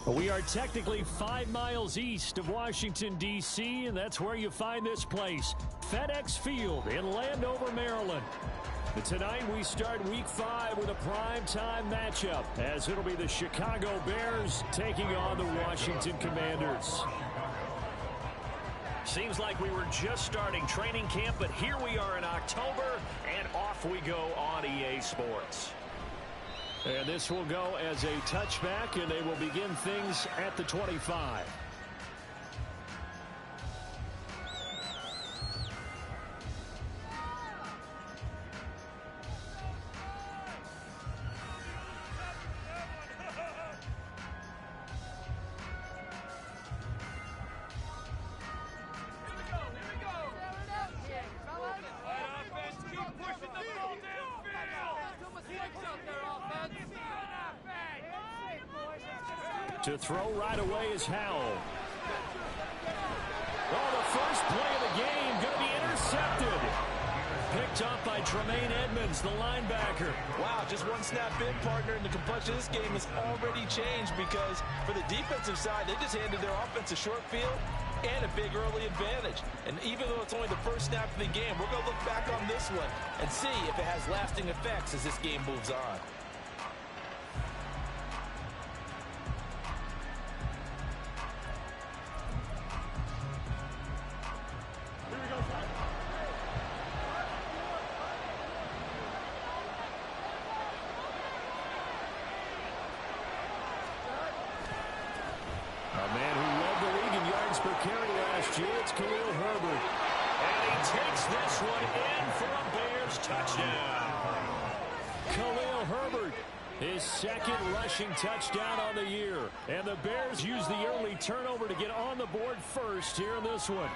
We are technically 5 miles east of Washington, D.C., and that's where you find this place, FedEx Field in Landover, Maryland. But tonight we start Week 5 with a primetime matchup, as it'll be the Chicago Bears taking on the Washington Commanders. Seems like we were just starting training camp, but here we are in October, and off we go on EA Sports. And this will go as a touchback, and they will begin things at the 25. To throw right away is Howell. Oh, the first play of the game going to be intercepted. Picked up by Tremaine Edmonds, the linebacker. Wow, just one snap in, partner, and the complexion of this game has already changed because for the defensive side, they just handed their offense a short field and a big early advantage. And even though it's only the first snap of the game, we're going to look back on this one and see if it has lasting effects as this game moves on. A man who led the league in yards per carry last year, it's Khalil Herbert. And he takes this one in for a Bears touchdown. Khalil Herbert, his second rushing touchdown on the year. And the Bears use the early turnover to get on the board first here in this one.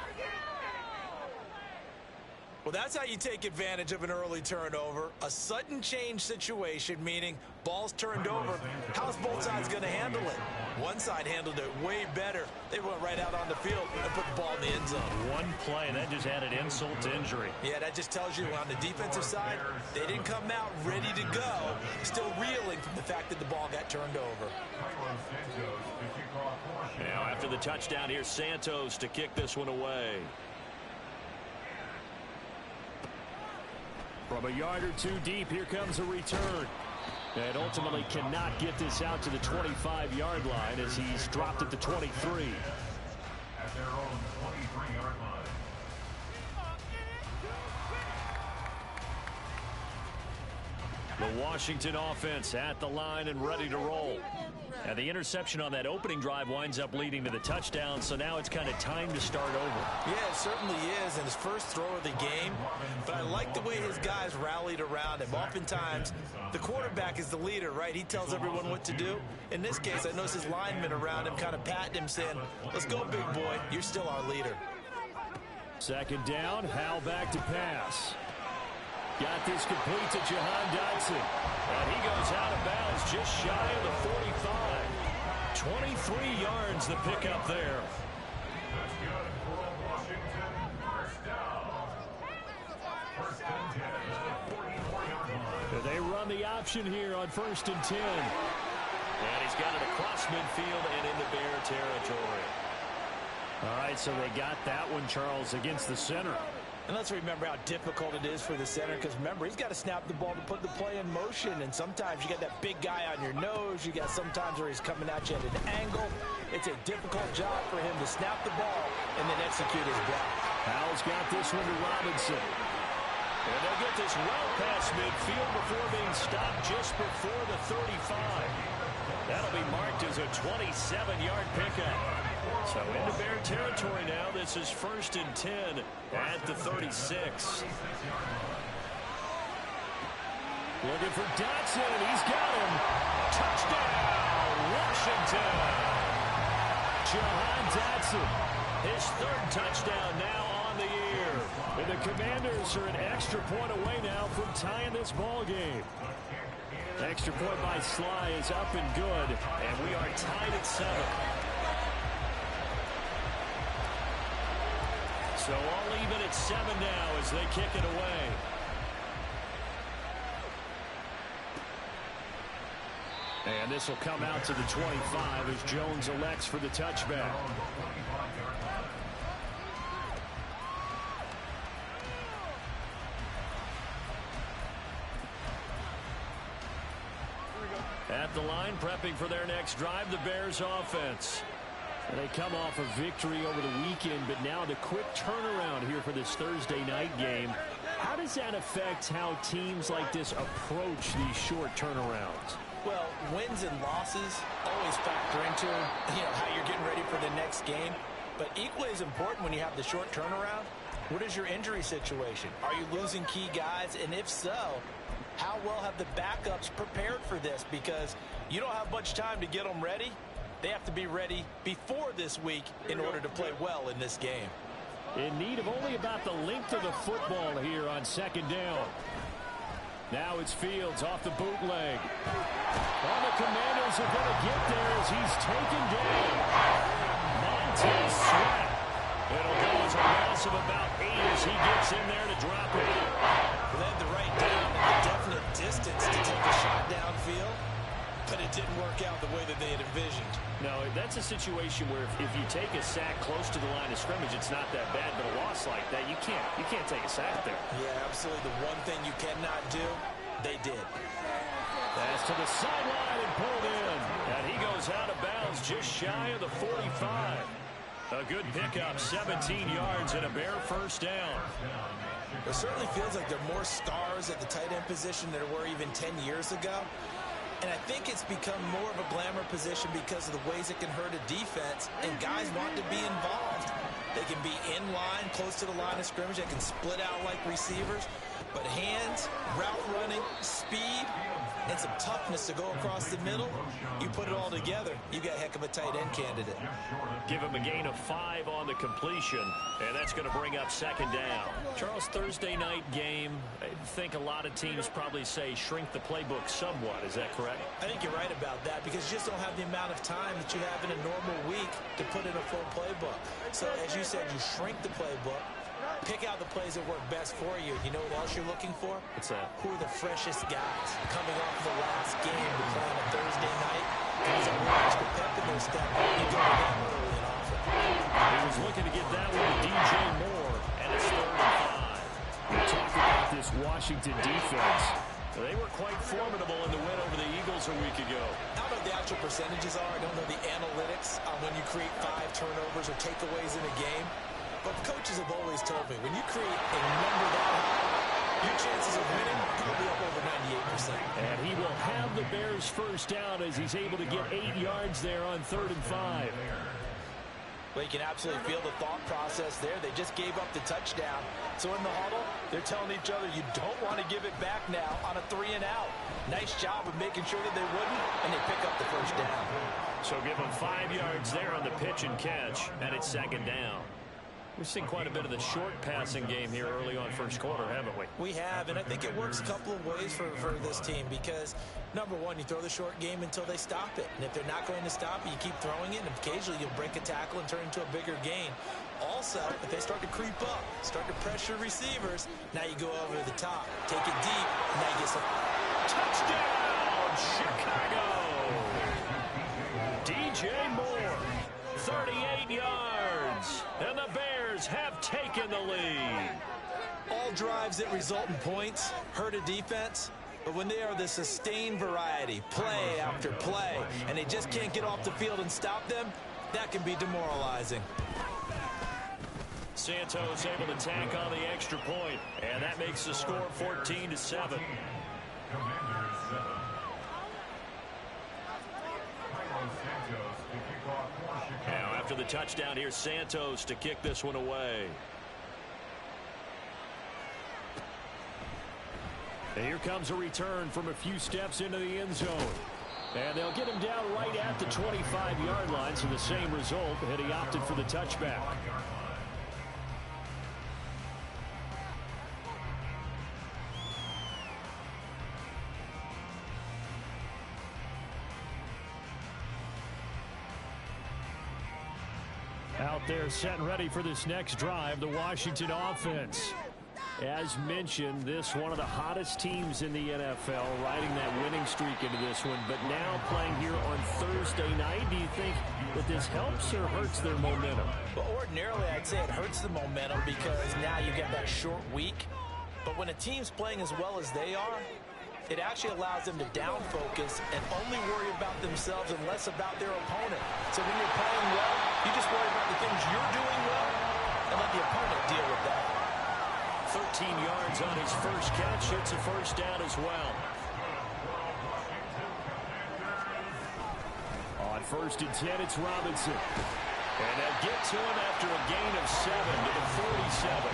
Well, that's how you take advantage of an early turnover. A sudden change situation, meaning ball's turned over. How's both sides going to handle it? One side handled it way better. They went right out on the field and put the ball in the end zone. One play, and that just added insult to injury. Yeah, that just tells you on the defensive side, they didn't come out ready to go, still reeling from the fact that the ball got turned over. Now, after the touchdown, here's Santos to kick this one away. From a yard or two deep, here comes a return. And ultimately cannot get this out to the 25-yard line as he's dropped at the 23. At their own 23-yard line. The Washington offense at the line and ready to roll. And the interception on that opening drive winds up leading to the touchdown, so now it's kind of time to start over. Yeah, it certainly is, and his first throw of the game. But I like the way his guys rallied around him. Oftentimes, the quarterback is the leader, right? He tells everyone what to do. In this case, I noticed his linemen around him kind of patting him, saying, let's go, big boy. You're still our leader. Second down, Howell back to pass. Got this complete to Jahan Dotson. And he goes out of bounds just shy of the 45. 23 yards the pickup there. That's good for Washington. First down. First and 10 at the 44-yard line. They run the option here on 1st and 10. And he's got it across midfield and into Bear territory. All right, so they got that one, Charles, against the center. And let's remember how difficult it is for the center, because remember, he's got to snap the ball to put the play in motion, and sometimes you got that big guy on your nose. You got sometimes where he's coming at you at an angle. It's a difficult job for him to snap the ball and then execute his block. Howell's got this one to Robinson. And they'll get this well past midfield before being stopped just before the 35. That'll be marked as a 27-yard pickup. So into Bear territory now. This is 1st and 10 at the 36. Looking for Dotson. He's got him. Touchdown, Washington. Jahan Dotson. His 3rd touchdown now on the year. And the Commanders are an extra point away now from tying this ball game. Extra point by Sly is up and good. And we are tied at 7. So all even at 7 now as they kick it away. And this will come out to the 25 as Jones elects for the touchback. At the line, prepping for their next drive, the Bears offense. And they come off a victory over the weekend, but now the quick turnaround here for this Thursday night game. How does that affect how teams like this approach these short turnarounds? Well, wins and losses always factor into, how you're getting ready for the next game. But equally as important when you have the short turnaround, what is your injury situation? Are you losing key guys? And if so, how well have the backups prepared for this? Because you don't have much time to get them ready. They have to be ready before this week in order to play well in this game. In need of only about the length of the football here on second down. Now it's Fields off the bootleg. All the Commanders are going to get there as he's taken down. Montez Sweat. It'll go as a loss of about 8 as he gets in there to drop it. Led the right down and a definite distance to take a shot downfield, but it didn't work out the way that they had envisioned. No, that's a situation where if you take a sack close to the line of scrimmage, it's not that bad, but a loss like that, you can't take a sack there. Yeah, absolutely. The one thing you cannot do, they did. Pass to the sideline and pulled in. And he goes out of bounds just shy of the 45. A good pickup, 17 yards and a Bear first down. It certainly feels like there are more stars at the tight end position than there were even 10 years ago. And I think it's become more of a glamour position because of the ways it can hurt a defense, and guys want to be involved. They can be in line, close to the line of scrimmage. They can split out like receivers. But hands, route running, speed, and some toughness to go across the middle, you put it all together, you got a heck of a tight end candidate. Give him a gain of 5 on the completion, and that's going to bring up second down. Charles, Thursday night game, I think a lot of teams probably say shrink the playbook somewhat. Is that correct? I think you're right about that because you just don't have the amount of time that you have in a normal week to put in a full playbook. So as you said, you shrink the playbook. Pick out the plays that work best for you. You know what else you're looking for? What's that? Who are the freshest guys coming off the last game to play on a Thursday night? Guys that want extra pep in their step. You go to them early and often. He was looking to get that one to DJ Moore, and it's 3rd and 5. We talked about this Washington defense. They were quite formidable in the win over the Eagles a week ago. I don't know what the actual percentages are. I don't know the analytics on when you create 5 turnovers or takeaways in a game. But coaches have always told me, when you create a number that high, your chances of winning are probably up over 98%. And he will have the Bears first down as he's able to get 8 yards there on 3rd and 5. Well, you can absolutely feel the thought process there. They just gave up the touchdown. So in the huddle, they're telling each other, you don't want to give it back now on a 3 and out. Nice job of making sure that they wouldn't, and they pick up the first down. So give them 5 yards there on the pitch and catch, and it's second down. We've seen quite a bit of the short passing game here early on first quarter, haven't we? We have, and I think it works a couple of ways for this team because, number one, you throw the short game until they stop it. And if they're not going to stop it, you keep throwing it, and occasionally you'll break a tackle and turn it into a bigger gain. Also, if they start to creep up, start to pressure receivers, now you go over the top, take it deep, and now you get some... Touchdown, Chicago! DJ Moore, 38 yards, and the Bears have taken the lead. All drives that result in points hurt a defense, but when they are the sustained variety, play after play, and they just can't get off the field and stop them, that can be demoralizing. Santos able to tack on the extra point, and that makes the score 14-7. Now after the touchdown, here's Santos to kick this one away. And here comes a return from a few steps into the end zone. And they'll get him down right at the 25-yard line, so the same result, and he opted for the touchback. Out there set and ready for this next drive, the Washington offense. As mentioned, this one of the hottest teams in the NFL, riding that winning streak into this one, but now playing here on Thursday night. Do you think that this helps or hurts their momentum? Well, ordinarily, I'd say it hurts the momentum because now you get that short week. But when a team's playing as well as they are, it actually allows them to down focus and only worry about themselves and less about their opponent. So when you're playing well, you just worry about the things you're doing well and let the opponent deal with that. 13 yards on his first catch. It's a first down as well. On 1st and 10, it's Robinson. And they'll get to him after a gain of 7 to the 47.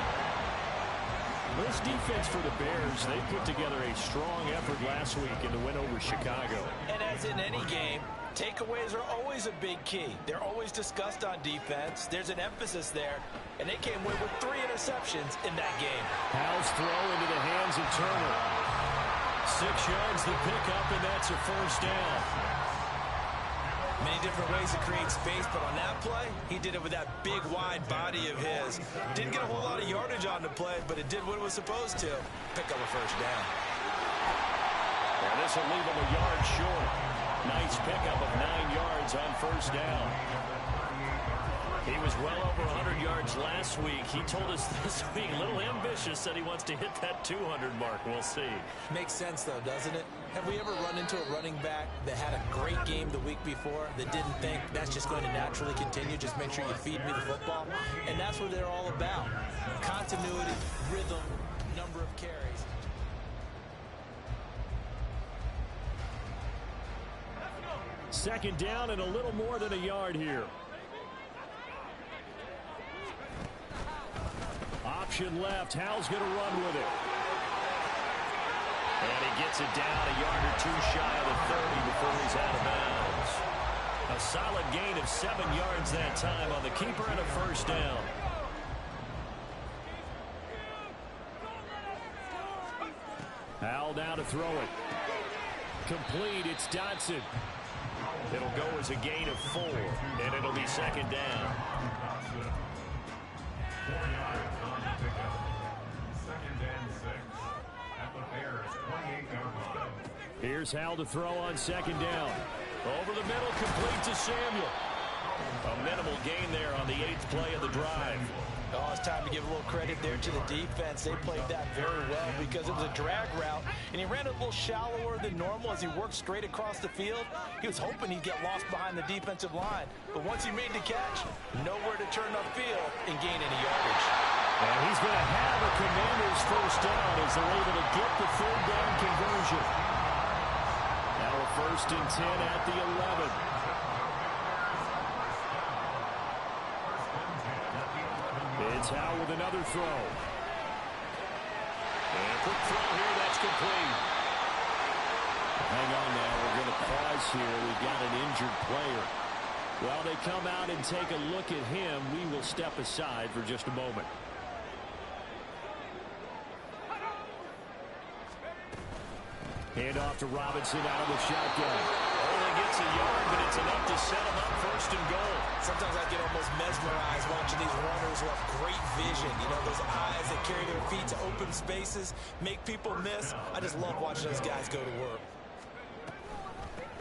This defense for the Bears, they put together a strong effort last week in the win over Chicago. And as in any game, takeaways are always a big key. They're always discussed on defense. There's an emphasis there, and they came away with 3 interceptions in that game. Howell's throw into the hands of Turner. 6 yards the pickup, and that's a first down. Many different ways to create space, but on that play, he did it with that big, wide body of his. Didn't get a whole lot of yardage on the play, but it did what it was supposed to. Pick up a first down. And this will leave him a yard short. Nice pickup of 9 yards on first down. He was well over 100 yards last week. He told us this week, a little ambitious, said he wants to hit that 200 mark. We'll see. Makes sense, though, doesn't it? Have we ever run into a running back that had a great game the week before that didn't think that's just going to naturally continue? Just make sure you feed me the football. And that's what they're all about. Continuity, rhythm, number of carries. Second down and a little more than a yard here. Option left. Howell's going to run with it. And he gets it down a yard or 2 shy of the 30 before he's out of bounds. A solid gain of 7 yards that time on the keeper and a first down. Howell now to throw it. Complete. It's Dotson. It'll go as a gain of 4, and it'll be second down. 4 yards on the pickup. 2nd and 6 at the Bears' 28-yard line. Here's Howell to throw on second down. Over the middle, complete to Samuel. A minimal gain there on the 8th play of the drive. Oh, it's time to give a little credit there to the defense. They played that very well because it was a drag route, and he ran a little shallower than normal as he worked straight across the field. He was hoping he'd get lost behind the defensive line, but once he made the catch, nowhere to turn upfield and gain any yardage. And he's going to have a Commanders first down as they're able to get the 3rd down conversion. Now a 1st and 10 at the 11. It's Howell with another throw. And a quick throw here, that's complete. Hang on now, we're going to pause here. We've got an injured player. While they come out and take a look at him, we will step aside for just a moment. Hand off to Robinson out of the shotgun. Only gets a yard, but it's enough to set him up 1st and goal. Sometimes I get almost mesmerized watching these runners who have great vision. You know, those eyes that carry their feet to open spaces, make people miss. I just love watching those guys go to work.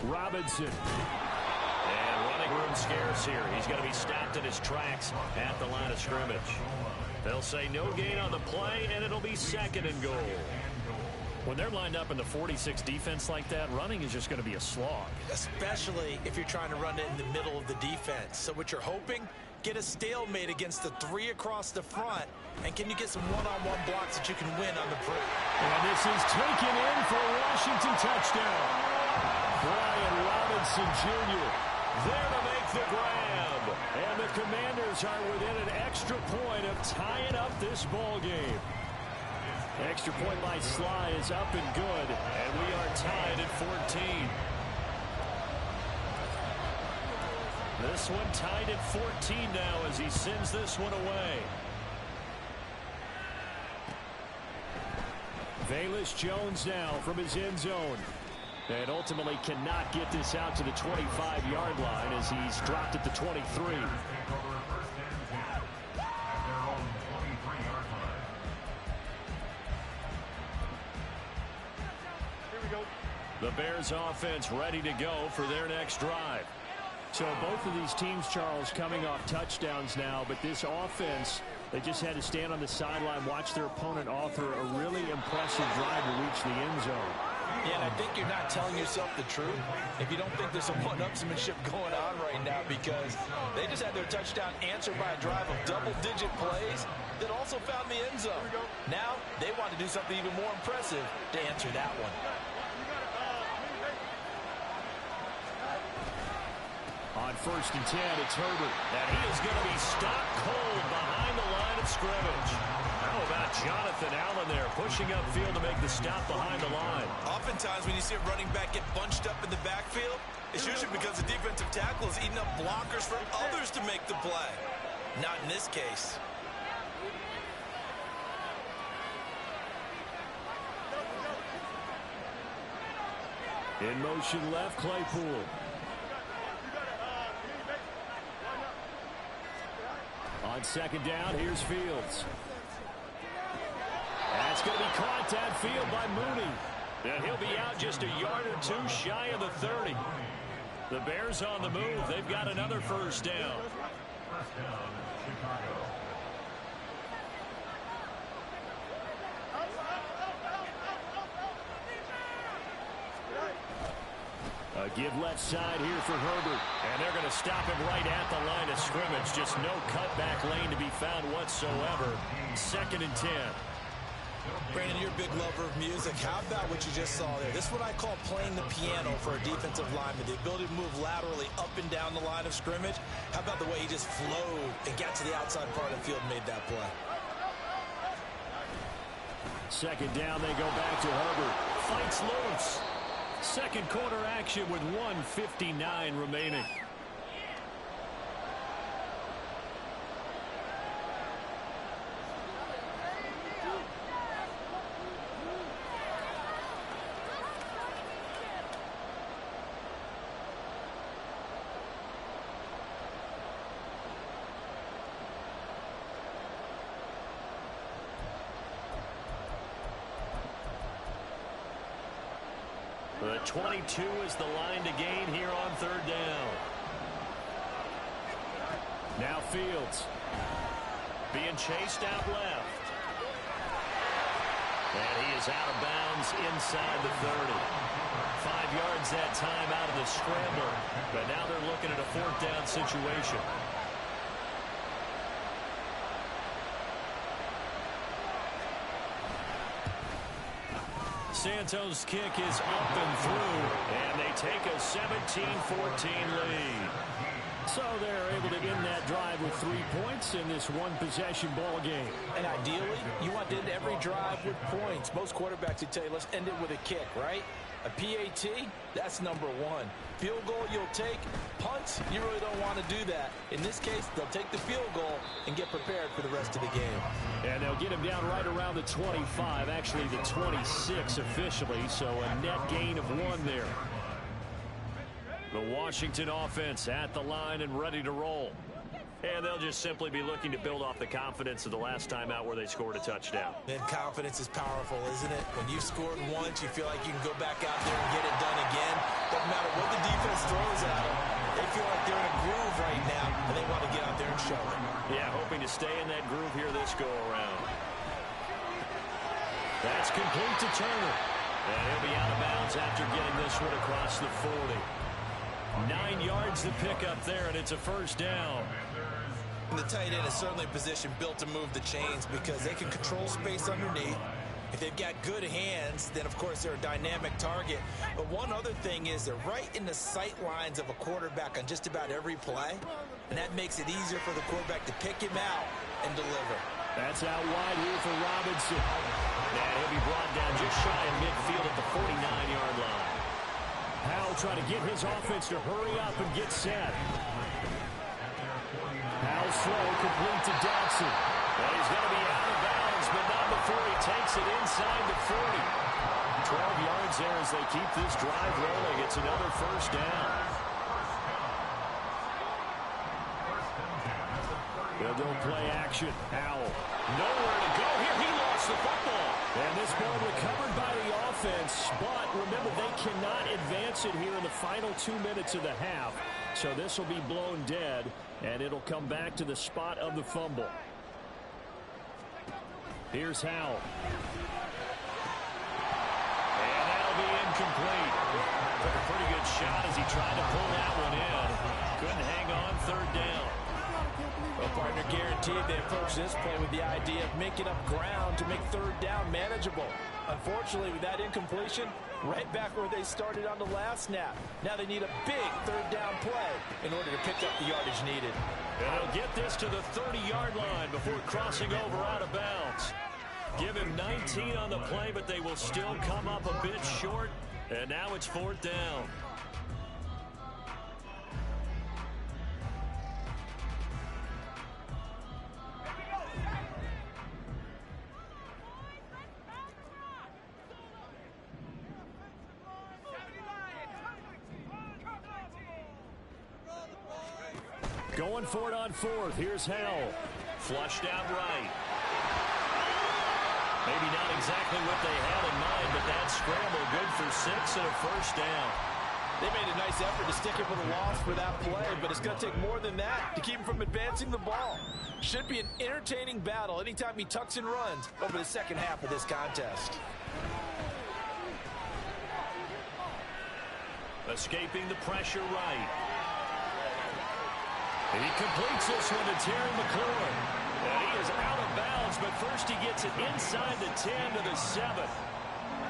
Robinson. And running room scarce here. He's going to be stopped in his tracks at the line of scrimmage. They'll say no gain on the play, and it'll be 2nd and goal. When they're lined up in the 46 defense like that, running is just going to be a slog. Especially if you're trying to run it in the middle of the defense. So what you're hoping, get a stalemate against the 3 across the front, and can you get some one-on-one blocks that you can win on the break? And this is taken in for a Washington touchdown. Brian Robinson Jr. there to make the grab. And the Commanders are within an extra point of tying up this ball game. Extra point by Sly is up and good, and we are tied at 14. This one tied at 14 now as he sends this one away. Velus Jones now from his end zone. And ultimately cannot get this out to the 25-yard line as he's dropped at the 23. The Bears offense ready to go for their next drive. So both of these teams, Charles, coming off touchdowns now, but this offense, they just had to stand on the sideline, watch their opponent offer a really impressive drive to reach the end zone. Yeah, and I think you're not telling yourself the truth if you don't think there's some one-upsmanship going on right now, because they just had their touchdown answered by a drive of double-digit plays that also found the end zone. Now they want to do something even more impressive to answer that one. On 1st and 10, it's Herbert. And he is going to be stopped cold behind the line of scrimmage. How about Jonathan Allen there pushing upfield to make the stop behind the line? Oftentimes when you see a running back get bunched up in the backfield, it's usually because the defensive tackle is eating up blockers for others to make the play. Not in this case. In motion left, Claypool. On 2nd down, here's Fields. That's going to be caught downfield by Mooney. And he'll be out just a yard or two shy of the 30. The Bears on the move. They've got another 1st down. First down, Chicago. A give left side here for Herbert. And they're going to stop him right at the line of scrimmage. Just no cutback lane to be found whatsoever. 2nd and 10. Brandon, you're a big lover of music. How about what you just saw there? This is what I call playing the piano for a defensive lineman. The ability to move laterally up and down the line of scrimmage. How about the way he just flowed and got to the outside part of the field and made that play? 2nd down, they go back to Herbert. Fights loose. 2nd quarter action with 1:59 remaining. The 22 is the line to gain here on 3rd down. Now Fields being chased out left. And he is out of bounds inside the 30. 5 yards that time out of the scrambler. But now they're looking at a 4th down situation. Santos' kick is up and through, and they take a 17-14 lead. So they're able to end that drive with 3 points in this one-possession ball game. And ideally, you want to end every drive with points. Most quarterbacks would tell you, let's end it with a kick, right? A PAT, that's number 1. Field goal you'll take. Punts, you really don't want to do that. In this case, they'll take the field goal and get prepared for the rest of the game. And they'll get him down right around the 25, actually the 26 officially, so a net gain of 1 there. The Washington offense at the line and ready to roll. And they'll just simply be looking to build off the confidence of the last time out where they scored a touchdown. And confidence is powerful, isn't it? When you've scored once, you feel like you can go back out there and get it done again. Doesn't matter what the defense throws at them. They feel like they're in a groove right now, and they want to get out there and show it. Yeah, hoping to stay in that groove here this go-around. That's complete to Turner. And he'll be out of bounds after getting this one across the 40. 9 yards to pick up there, and it's a 1st down. And the tight end is certainly a position built to move the chains because they can control space underneath. If they've got good hands, then, of course, they're a dynamic target. But one other thing is they're right in the sight lines of a quarterback on just about every play, and that makes it easier for the quarterback to pick him out and deliver. That's out wide here for Robinson. And he'll be brought down just shy of midfield at the 49-yard line. Powell trying to get his offense to hurry up and get set. Powell slow, complete to Dodson. And he's going to be out of bounds, but not before he takes it inside the 40. 12 yards there as they keep this drive rolling. It's another 1st down. They'll go play action. Howell. Nowhere to go here. He lost the football. And this ball recovered by the offense. But remember, they cannot advance it here in the final 2 minutes of the half. So this will be blown dead, and it'll come back to the spot of the fumble. Here's Howell. And that'll be incomplete. Took a pretty good shot as he tried to pull that one in. Couldn't hang on, third down. Well, partner, guaranteed they approach this play with the idea of making up ground to make third down manageable. Unfortunately, with that incompletion, right back where they started on the last snap. Now they need a big third down play in order to pick up the yardage needed. And they'll get this to the 30-yard line before crossing over out of bounds. Give him 19 on the play, but they will still come up a bit short. And now it's fourth down. Going for it on fourth. Here's Howell. Flushed out right. Maybe not exactly what they had in mind, but that scramble good for 6 and a first down. They made a nice effort to stick it with a loss for that play, but it's going to take more than that to keep him from advancing the ball. Should be an entertaining battle anytime he tucks and runs over the second half of this contest. Escaping the pressure right. He completes this one to Terry McLaurin. And he is out of bounds, but first he gets it inside the 10 to the 7.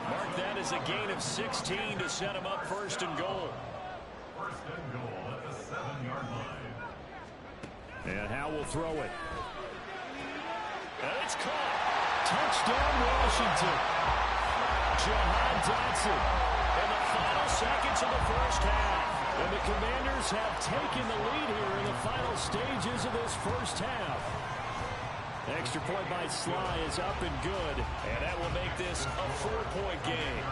Mark that as a gain of 16 to set him up first and goal. First and goal at the 7-yard line. And Howell will throw it. And it's caught. Touchdown, Washington. Jahan Dotson. In the final seconds of the first half. And the Commanders have taken the lead here in the final stages of this first half. Extra point by Sly is up and good. And that will make this a 4-point game.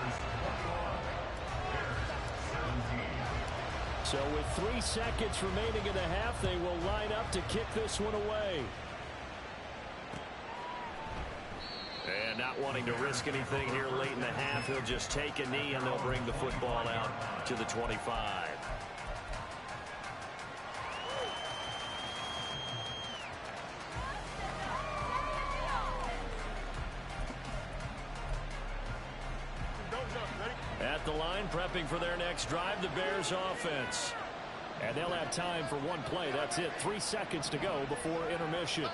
So with 3 seconds remaining in the half, they will line up to kick this one away. And not wanting to risk anything here late in the half, he'll just take a knee and they'll bring the football out to the 25. At the line, prepping for their next drive, the Bears offense. And they'll have time for one play. That's it. 3 seconds to go before intermission.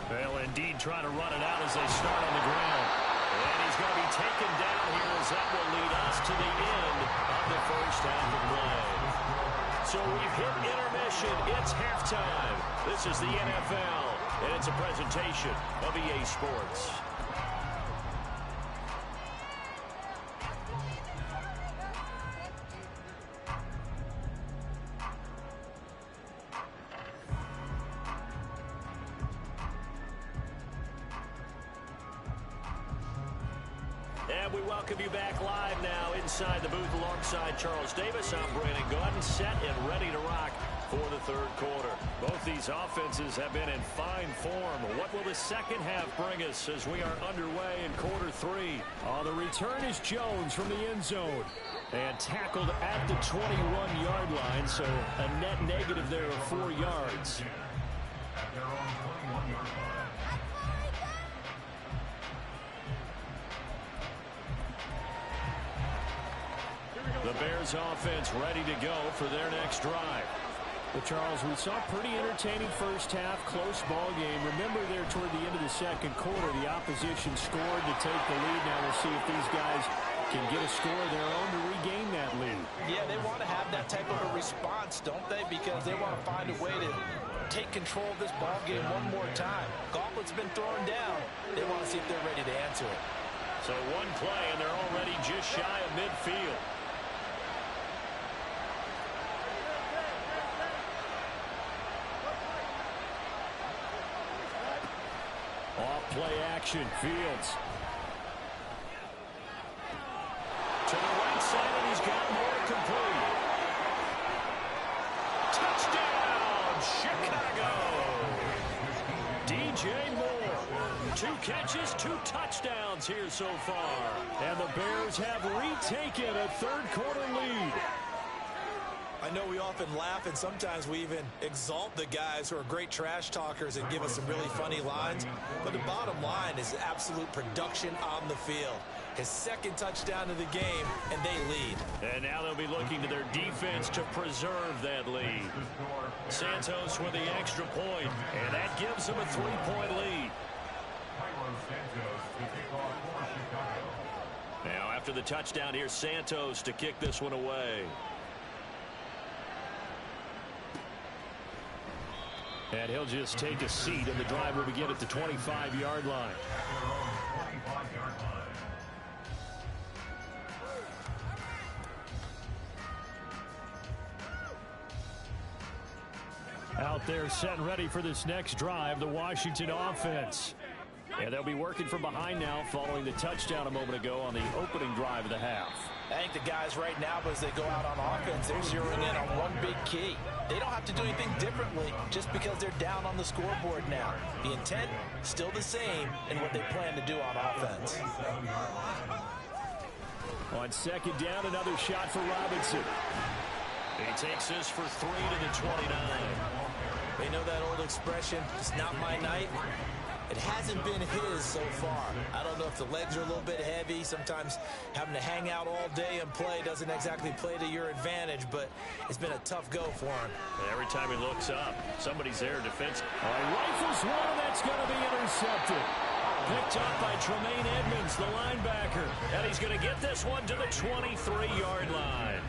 They'll indeed try to run it out as they start on the ground. And he's going to be taken down here as that will lead us to the end of the first half of play. So we've hit intermission. It's halftime. This is the NFL, and it's a presentation of EA Sports. And we welcome you back live now inside the booth alongside Charles Davis. I'm Brandon Gordon, set and ready to rock for the third quarter. Both these offenses have been in fine form. What will the second half bring us as we are underway in quarter 3? The return is Jones from the end zone. And tackled at the 21-yard line, so a net negative there of 4 yards. At their own 21-yard line. The Bears offense ready to go for their next drive. But Charles, we saw a pretty entertaining first half, close ball game. Remember there toward the end of the second quarter, the opposition scored to take the lead. Now we'll see if these guys can get a score of their own to regain that lead. Yeah, they want to have that type of a response, don't they? Because they want to find a way to take control of this ball game one more time. Gauntlet's been thrown down. They want to see if they're ready to answer it. So one play, and they're already just shy of midfield. Off play action, Fields. To the right side, and he's got more complete. Chicago. DJ Moore. 2 catches, 2 touchdowns here so far. And the Bears have retaken a third-quarter lead. I know we often laugh and sometimes we even exalt the guys who are great trash talkers and give us some really funny lines. But the bottom line is absolute production on the field. His 2nd touchdown of the game, and they lead. And now they'll be looking to their defense to preserve that lead. Santos with the extra point, and that gives them a 3-point lead. Now after the touchdown, here's Santos to kick this one away. And he'll just take a seat, and the drive will begin at the 25-yard line. Out there set and ready for this next drive, the Washington offense. And they'll be working from behind now following the touchdown a moment ago on the opening drive of the half. I think the guys right now, as they go out on offense, they're zeroing in on one big key. They don't have to do anything differently just because they're down on the scoreboard now. The intent, still the same in what they plan to do on offense. On 2nd down, another shot for Robinson. He takes this for 3 to the 29. They know that old expression, it's not my night. It hasn't been his so far. I don't know if the legs are a little bit heavy. Sometimes having to hang out all day and play doesn't exactly play to your advantage, but it's been a tough go for him. And every time he looks up, somebody's there defense. Rifles one, and that's going to be intercepted. Picked up by Tremaine Edmonds, the linebacker. And he's going to get this one to the 23-yard line.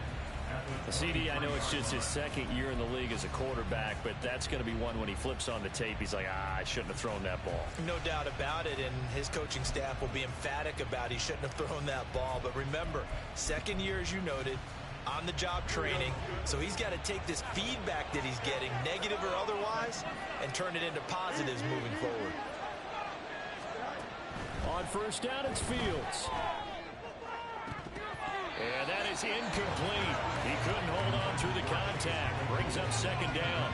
CD, I know it's just his 2nd year in the league as a quarterback, but that's going to be one when he flips on the tape. He's like, I shouldn't have thrown that ball. No doubt about it, and his coaching staff will be emphatic about he shouldn't have thrown that ball. But remember, 2nd year, as you noted, on-the-job training. So he's got to take this feedback that he's getting, negative or otherwise, and turn it into positives moving forward. On 1st down, it's Fields. And that is incomplete. He couldn't hold on through the contact. Brings up 2nd down.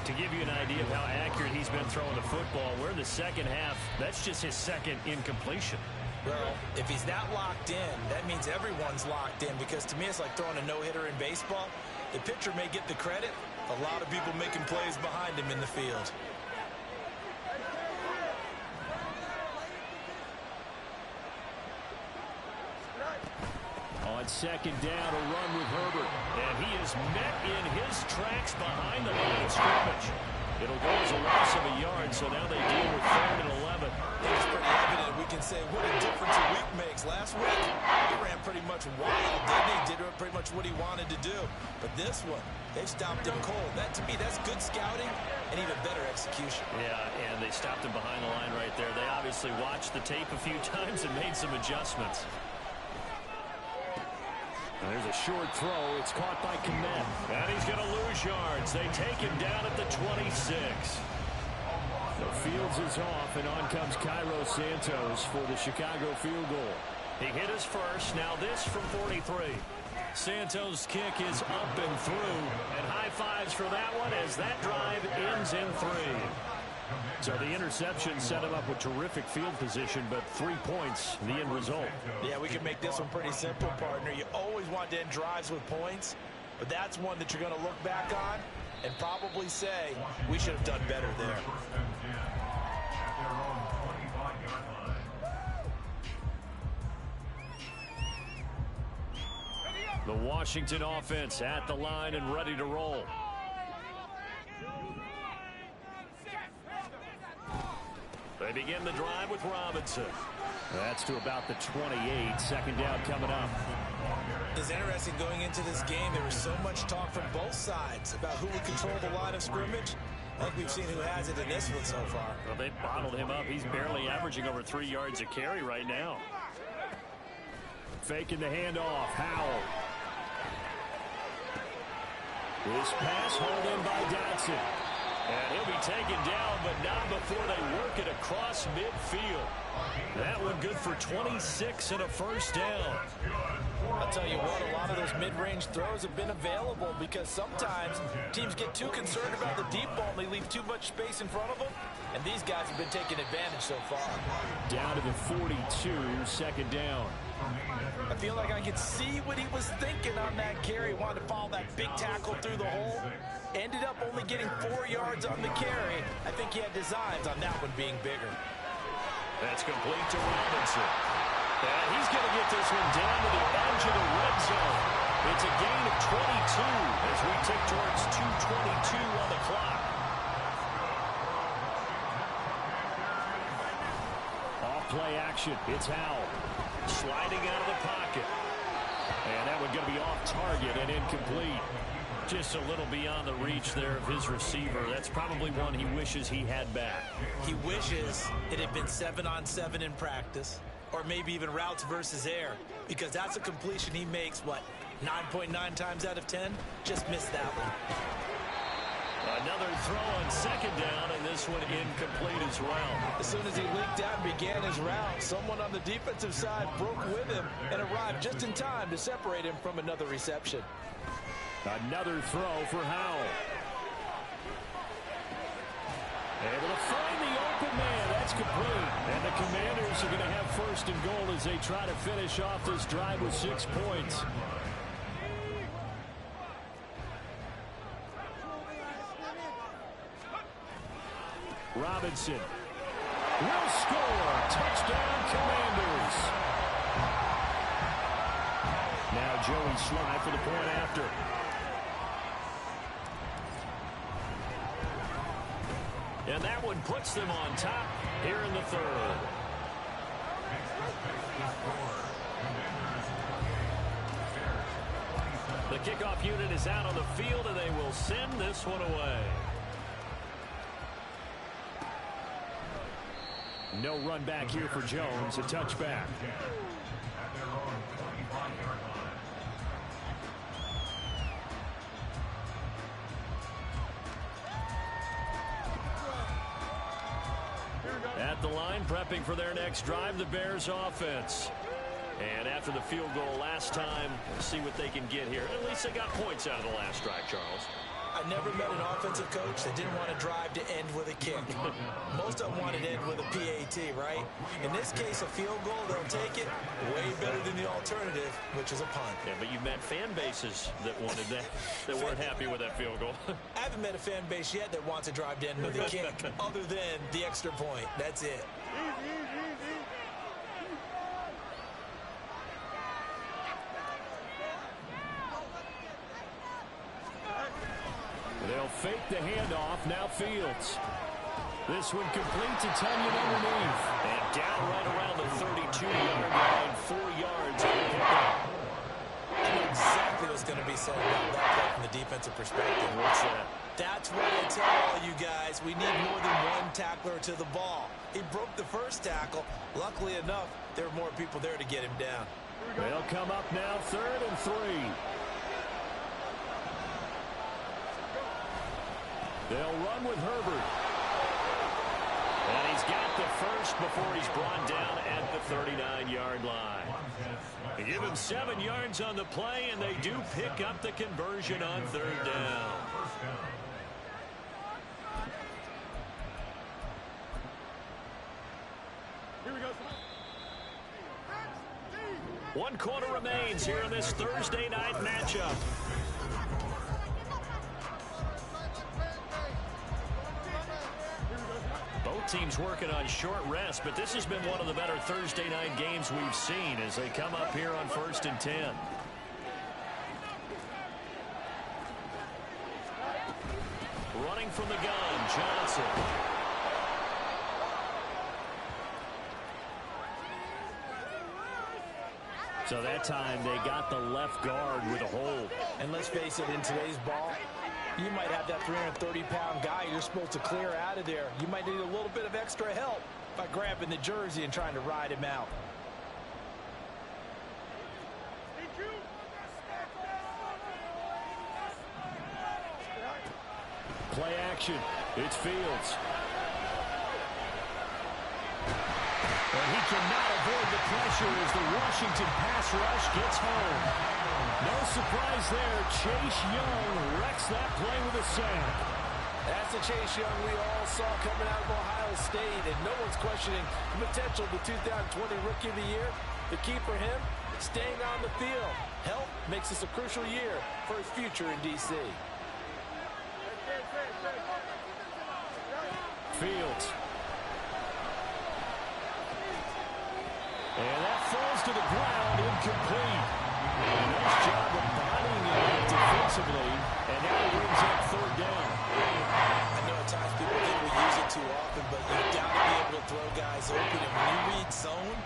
To give you an idea of how accurate he's been throwing the football, we're in the 2nd half. That's just his 2nd incompletion. Well, if he's not locked in, that means everyone's locked in, because to me it's like throwing a no-hitter in baseball. The pitcher may get the credit. A lot of people making plays behind him in the field. On 2nd down, a run with Herbert. And he is met in his tracks behind the line of scrimmage. It'll go as a loss of a yard, so now they deal with 3rd and 11. It's pretty evident. We can say what a difference a week makes. Last week, he ran pretty much wild, didn't he? Did pretty much what he wanted to do. But this one, they've stopped him cold. That, to me, that's good scouting and even better execution. Yeah, and they stopped him behind the line right there. They obviously watched the tape a few times and made some adjustments. There's a short throw. It's caught by Kmet. And he's going to lose yards. They take him down at the 26. The Fields is off, and on comes Cairo Santos for the Chicago field goal. He hit his first. Now this from 43. Santos' kick is up and through. And high fives for that one as that drive ends in 3. So the interception set him up with terrific field position, but 3 points, the end result. Yeah, we can make this one pretty simple, partner. You always want to end drives with points, but that's one that you're going to look back on and probably say, we should have done better there. The Washington offense at the line and ready to roll. They begin the drive with Robinson. That's to about the 28. 2nd down coming up. It's interesting going into this game. There was so much talk from both sides about who would control the line of scrimmage. I think we've seen who has it in this one so far. Well, they bottled him up. He's barely averaging over 3 yards a carry right now. Faking the handoff. Howell. This pass hauled in by Dotson. And he'll be taken down, but not before they work it across midfield. That one good for 26 and a first down. I'll tell you what, a lot of those mid-range throws have been available because sometimes teams get too concerned about the deep ball and they leave too much space in front of them. And these guys have been taking advantage so far. Down to the 42, second down. I feel like I could see what he was thinking on that carry. Wanted to follow that big tackle through the hole. Ended up only getting 4 yards on the carry. I think he had designs on that one being bigger. That's complete to Robinson. And he's going to get this one down to the edge of the red zone. It's a gain of 22 as we tick towards 2:22 on the clock. Off play action. It's Howell. Sliding out of the pocket. And that one going to be off target and incomplete. Just a little beyond the reach there of his receiver. That's probably one he wishes he had back. He wishes it had been 7-on-7 in practice, or maybe even routes versus air, because that's a completion he makes, what, 9.9 times out of 10? Just missed that one. Another throw on second down, and this one incomplete as well. As soon as he leaked out and began his route, someone on the defensive side broke with him and arrived just in time to separate him from another reception. Another throw for Howell. Able to find the open man. That's complete. And the Commanders are going to have first and goal as they try to finish off this drive with 6 points. Robinson will score. Touchdown, Commanders. Now Joey Sly for the point after. And that one puts them on top here in the third. The kickoff unit is out on the field, and they will send this one away. No run back here for Jones. A touchback. At the line, prepping for their next drive, the Bears offense. And after the field goal last time, we'll see what they can get here. At least they got points out of the last drive, Charles. I never met an offensive coach that didn't want to drive to end with a kick. Most of them wanted to end with a PAT, right? In this case, a field goal, they'll take it way better than the alternative, which is a punt. Yeah, but you've met fan bases that wanted that, that weren't happy with that field goal. I haven't met a fan base yet that wants to drive to end with a kick other than the extra point. That's it. They'll fake the handoff. Now Fields. This one completes. It's Onion underneath. And down right around the 32-yard line, 4 yards. I know exactly what's going to be said about that play from the defensive perspective. What's that? That's what I tell all you guys. We need more than one tackler to the ball. He broke the first tackle. Luckily enough, there were more people there to get him down. They'll come up now 3rd and 3. They'll run with Herbert. And he's got the first before he's brought down at the 39-yard line. They give him 7 yards on the play, and they do pick up the conversion on 3rd down. Here we go. 1 quarter remains here in this Thursday night matchup. Both teams working on short rest, but this has been one of the better Thursday night games we've seen as they come up here on 1st and 10. Running from the gun, Johnson. So that time they got the left guard with a hold. And let's face it, in today's ball, you might have that 330-pound guy you're supposed to clear out of there. You might need a little bit of extra help by grabbing the jersey and trying to ride him out. Play action. It's Fields. And he cannot avoid the pressure as the Washington pass rush gets home. No surprise there. Chase Young wrecks that play with a sack. That's the Chase Young we all saw coming out of Ohio State, and no one's questioning the potential of the 2020 Rookie of the Year. The key for him, staying on the field. Health makes this a crucial year for his future in D.C. Fields. And that falls to the ground, incomplete. Nice job of bodying it defensively, and now he brings up third down. I know at times people think we use it too often, but you've got to be able to throw guys open. And when you read zone,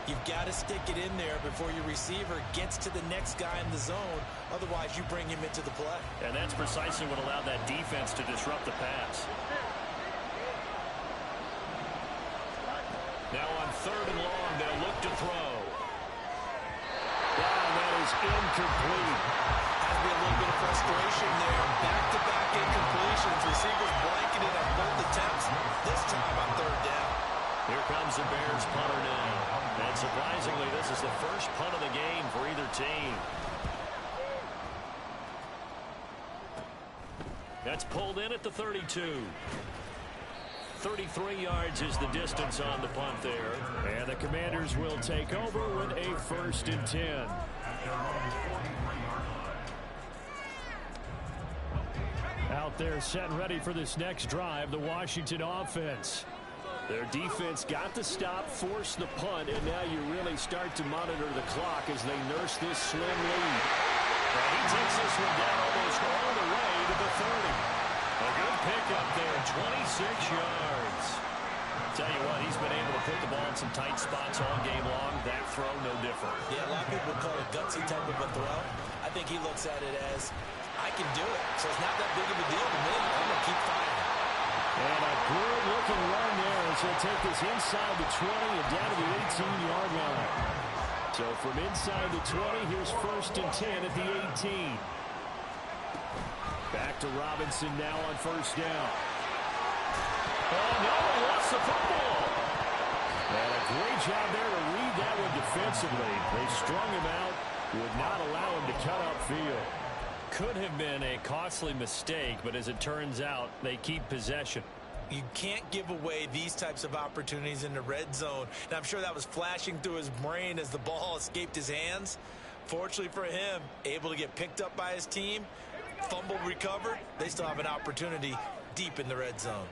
you've got to stick it in there before your receiver gets to the next guy in the zone. Otherwise, you bring him into the play. And that's precisely what allowed that defense to disrupt the pass. Now on third and long, they'll look to throw. Wow, that is incomplete. Has to be a little bit of frustration there. Back-to-back incompletions. Receivers blanketed on both attempts. This time on third down. Here comes the Bears punter now. And surprisingly, this is the first punt of the game for either team. That's pulled in at the 32. 33 yards is the distance on the punt there. And the Commanders will take over with a 1st and 10. Out there set and ready for this next drive, the Washington offense. Their defense got the stop, forced the punt, and now you really start to monitor the clock as they nurse this slim lead. And he takes this one down almost all the way to the 30. A good pickup there, 26 yards. Tell you what, he's been able to put the ball in some tight spots all game long. That throw, no different. Yeah, a lot of people call it gutsy type of a throw. I think he looks at it as, I can do it, so it's not that big of a deal to me. I'm going to keep fighting. And a good-looking run there as he'll take this inside the 20 and down to the 18-yard line. So from inside the 20, here's 1st and 10 at the 18. Back to Robinson now on 1st down. Oh, no, he lost the football. And a great job there to read that one defensively. They strung him out, would not allow him to cut upfield. Could have been a costly mistake, but as it turns out, they keep possession. You can't give away these types of opportunities in the red zone. And I'm sure that was flashing through his brain as the ball escaped his hands. Fortunately for him, able to get picked up by his team, fumble recovered. They still have an opportunity deep in the red zone.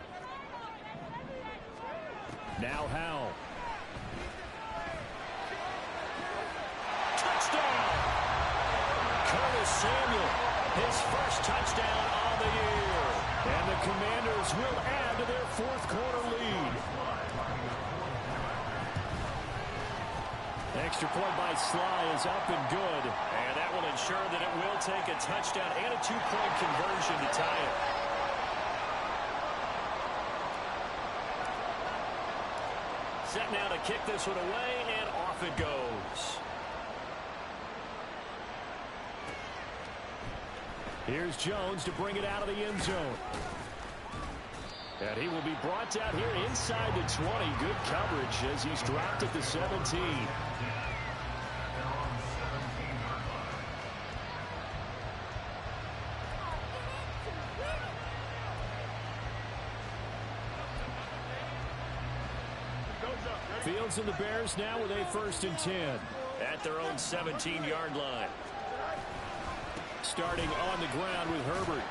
Now Howell. Touchdown! Curtis Samuel, his first touchdown on the year. And the Commanders will add to their 4th quarter lead. Extra point by Sly is up and good. And that will ensure that it will take a touchdown and a 2-point conversion to tie it. Set now to kick this one away, and off it goes. Here's Jones to bring it out of the end zone. And he will be brought down here inside the 20. Good coverage as he's dropped at the 17. Fields and the Bears now with a 1st and 10. At their own 17-yard line. Starting on the ground with Herbert.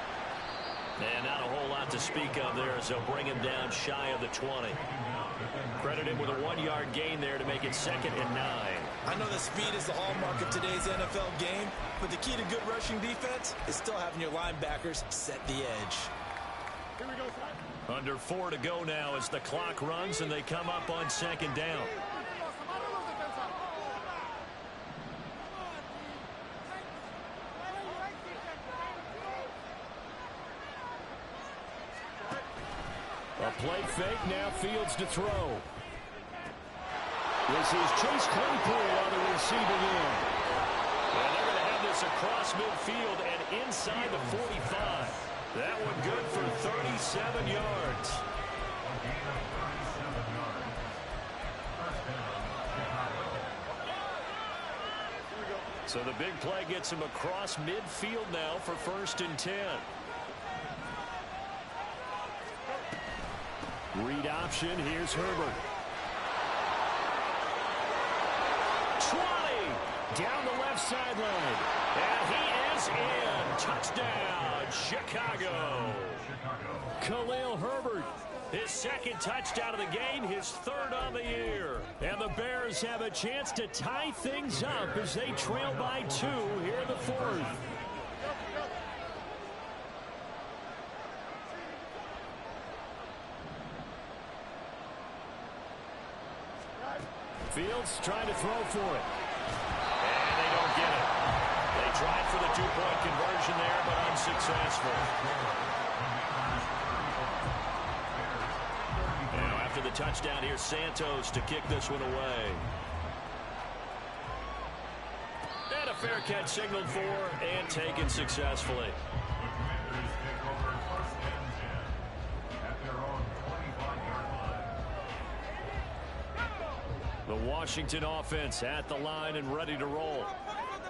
And not a whole lot to speak of there as they'll bring him down shy of the 20. Credit him with a 1-yard gain there to make it 2nd and 9. I know the speed is the hallmark of today's NFL game, but the key to good rushing defense is still having your linebackers set the edge. Here we go, Ty. Under 4 to go now as the clock runs and they come up on 2nd down. A play fake, now Fields to throw. This is Chase Claypool on the receiving end. And they're going to have this across midfield and inside the 45. That one good for 37 yards. So the big play gets him across midfield now for 1st and 10. Read option. Here's Herbert. 20 down the left sideline. And he is in. Touchdown, Chicago. Khalil Herbert. His 2nd touchdown of the game, his 3rd on the year. And the Bears have a chance to tie things up as they trail by 2 here in the 4th. Fields trying to throw for it. And they don't get it. They tried for the 2-point conversion there, but unsuccessful. Now after the touchdown, here's Santos to kick this one away. And a fair catch signaled for and taken successfully. The Washington offense at the line and ready to roll.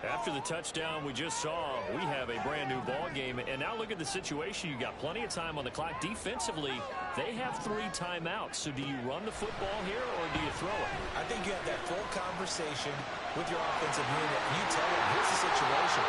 After the touchdown we just saw, we have a brand new ball game. And now look at the situation. You got plenty of time on the clock. Defensively, they have 3 timeouts. So do you run the football here or do you throw it? I think you have that full conversation with your offensive unit. And you tell them, here's the situation.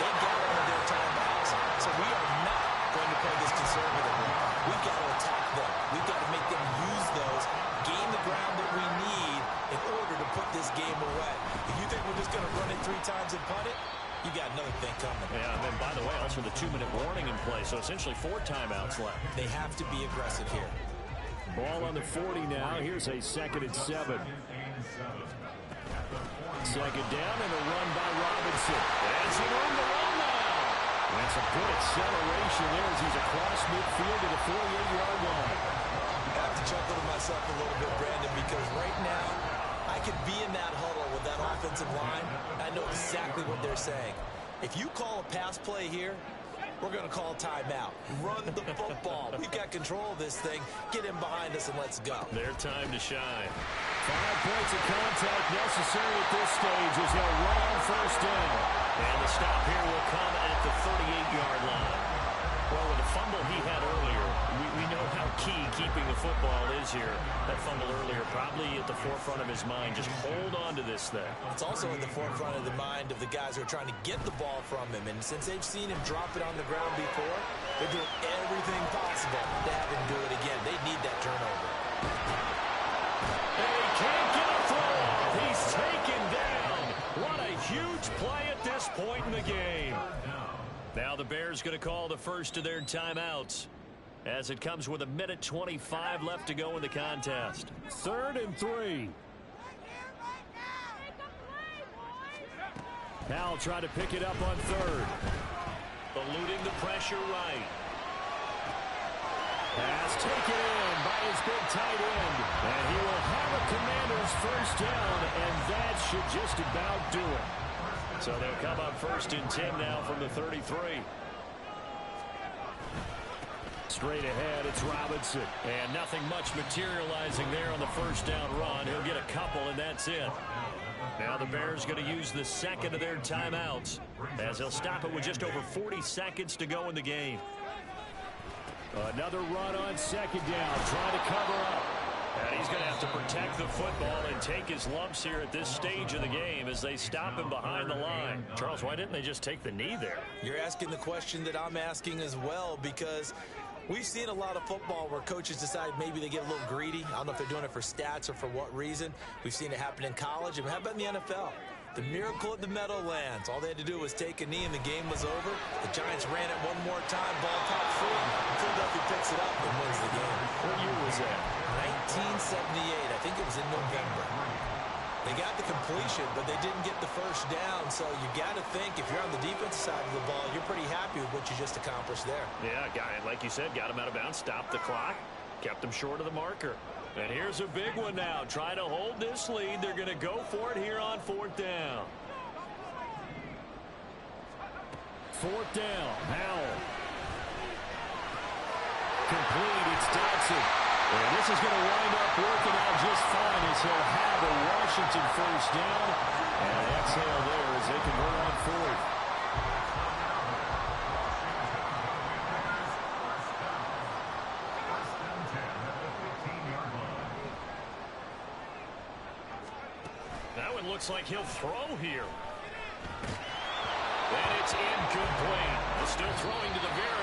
They've got one of their timeouts. So we are not going to play this conservatively. We've got to attack them. We've got to make them use those, gain the ground that we need in order to put this game away. If you think we're just going to run it 3 times and punt it, you got another thing coming. Yeah, and then by the way, also the 2-minute warning in play, so essentially 4 timeouts left. They have to be aggressive here. Ball on the 40 now. Here's a 2nd and 7. 2nd down and a run by Robinson. Has he room to run now? And some good acceleration there as he's across midfield to the 48-yard line. I have to chuckle to myself a little bit, Brandon, because right now I could be in that huddle with that offensive line. I know exactly what they're saying. If you call a pass play here, we're going to call timeout. Run the football. We've got control of this thing. Get in behind us and let's go. Their time to shine. 5 points of contact necessary at this stage as they'll run on 1st down. And the stop here will come at the 38-yard line. Well, with the fumble he had earlier, we know how key keeping the football is here. That fumble earlier probably at the forefront of his mind. Just hold on to this thing. It's also at the forefront of the mind of the guys who are trying to get the ball from him. And since they've seen him drop it on the ground before, they're doing everything possible to have him do it again. They need that turnover. And he can't get a throw. He's taken down. What a huge play at this point in the game. Now the Bears going to call the first of their timeouts as it comes with 1:25 left to go in the contest. 3rd and 3. Powell trying to pick it up on 3rd. Eluding the pressure right. Pass taken in by his big tight end. And he will have a Commanders 1st down, and that should just about do it. So they'll come up 1st and 10 now from the 33. Straight ahead, it's Robinson. And nothing much materializing there on the 1st down run. He'll get a couple, and that's it. Now the Bears going to use the 2nd of their timeouts as they'll stop it with just over 40 seconds to go in the game. Another run on 2nd down, trying to cover up. And he's going to have to protect the football and take his lumps here at this stage of the game as they stop him behind the line. Charles, why didn't they just take the knee there? You're asking the question that I'm asking as well, because we've seen a lot of football where coaches decide maybe they get a little greedy. I don't know if they're doing it for stats or for what reason. We've seen it happen in college. And how about in the NFL? The miracle at the Meadowlands. All they had to do was take a knee and the game was over. The Giants ran it one more time. Ball caught free. Philadelphia picks it up and wins the game. What year was that? 1978. I think it was in November. They got the completion, but they didn't get the 1st down. So you got to think if you're on the defensive side of the ball, you're pretty happy with what you just accomplished there. Yeah, guy, like you said, got him out of bounds, stopped the clock, kept him short of the marker. And here's a big one now. Trying to hold this lead. They're going to go for it here on 4th down. 4th down. Howell. complete. It's Dodson. And this is going to wind up working out just fine as he'll have a Washington first down. And an exhale there as they convert on fourth. Now it looks like he'll throw here. And it's incomplete. Still throwing to the very